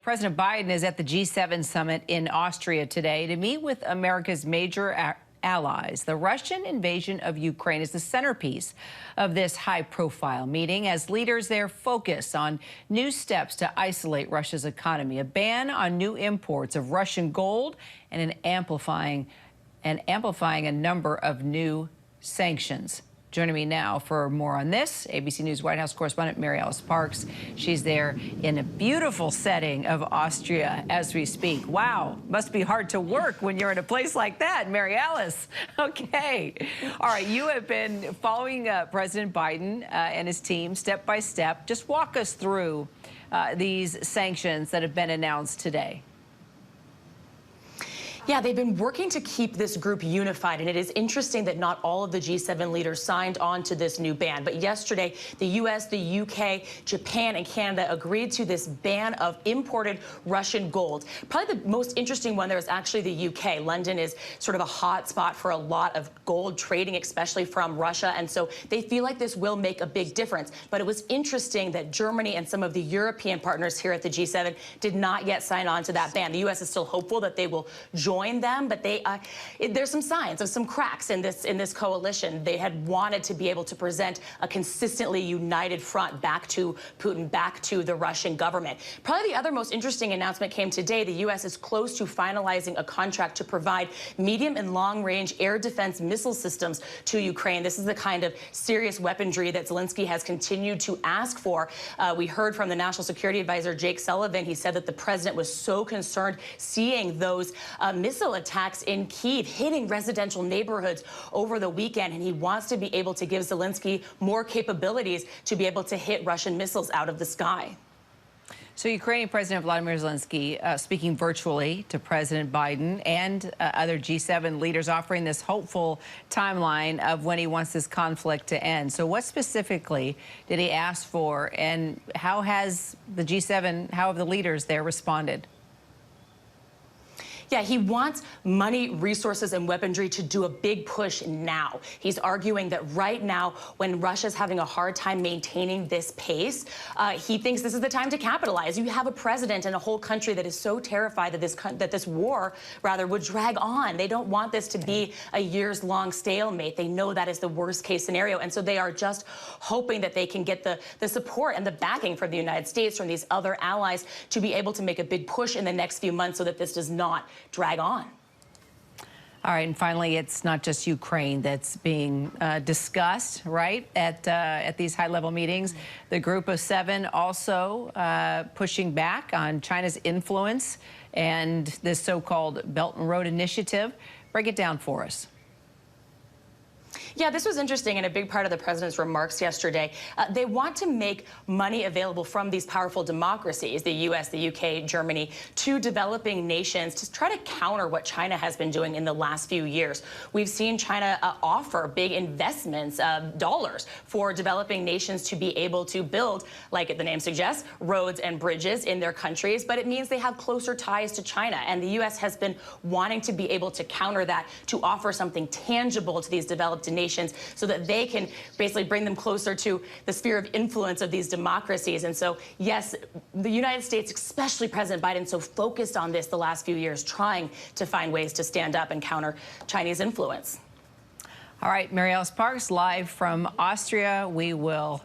President Biden is at the G7 summit in Austria today to meet with America's major allies. The Russian invasion of Ukraine is the centerpiece of this high-profile meeting as leaders there focus on new steps to isolate Russia's economy, a ban on new imports of Russian gold, and amplifying a number of new sanctions. Joining me now for more on this, ABC News White House correspondent Mary Alice Parks. She's there in a beautiful setting of Austria as we speak. Wow, must be hard to work when you're in a place like that, Mary Alice. Okay. All right, you have been following President Biden and his team step by step. Just walk us through these sanctions that have been announced today. Yeah, they've been working to keep this group unified, and it is interesting that not all of the G7 leaders signed on to this new ban. But yesterday, the U.S., the UK, Japan, and Canada agreed to this ban of imported Russian gold. Probably the most interesting one there is actually the UK. London is sort of a hot spot for a lot of gold trading, especially from Russia, and so they feel like this will make a big difference. But it was interesting that Germany and some of the European partners here at the G7 did not yet sign on to that ban. The U.S. is still hopeful that they will join them, but there's some signs of some cracks in this coalition. They had wanted to be able to present a consistently united front back to Putin, back to the Russian government. Probably the other most interesting announcement came today. The U.S. is close to finalizing a contract to provide medium and long-range air defense missile systems to Ukraine. This is the kind of serious weaponry that Zelensky has continued to ask for. We heard from the National Security Advisor, Jake Sullivan. He said that the president was so concerned seeing those missile attacks in Kyiv hitting residential neighborhoods over the weekend, and he wants to be able to give Zelensky more capabilities to be able to hit Russian missiles out of the sky. So Ukrainian President Vladimir Zelensky speaking virtually to President Biden and other G7 leaders, offering this hopeful timeline of when he wants this conflict to end. So what specifically did he ask for, and how has the G7, how have the leaders there responded? Yeah, he wants money, resources, and weaponry to do a big push now. He's arguing that right now, when Russia's having a hard time maintaining this pace, he thinks this is the time to capitalize. You have a president and a whole country that is so terrified that this war, rather, would drag on. They don't want this to be a years-long stalemate. They know that is the worst-case scenario, and so they are just hoping that they can get the support and the backing from the United States, from these other allies, to be able to make a big push in the next few months so that this does not drag on. All right, and finally, it's not just Ukraine that's being discussed, right, at these high-level meetings. The Group of Seven also pushing back on China's influence and this so-called Belt and Road Initiative. Break it down for us. Yeah, this was interesting and a big part of the president's remarks yesterday. They want to make money available from these powerful democracies, the U.S., the U.K., Germany, to developing nations to try to counter what China has been doing in the last few years. We've seen China offer big investments, dollars, for developing nations to be able to build, like the name suggests, roads and bridges in their countries, but it means they have closer ties to China, and the U.S. has been wanting to be able to counter that, to offer something tangible to these developed nations so that they can basically bring them closer to the sphere of influence of these democracies. And so, yes, the United States, especially President Biden, so focused on this the last few years, trying to find ways to stand up and counter Chinese influence. All right, Mary Alice Parks, live from Austria. We will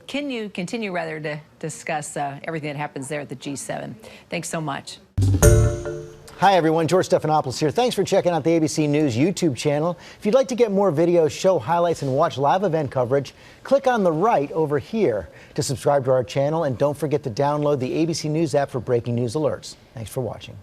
continue to discuss everything that happens there at the G7. Thanks so much. Hi, everyone. George Stephanopoulos here. Thanks for checking out the ABC News YouTube channel. If you'd like to get more videos, show highlights, and watch live event coverage, click on the right over here to subscribe to our channel. And don't forget to download the ABC News app for breaking news alerts. Thanks for watching.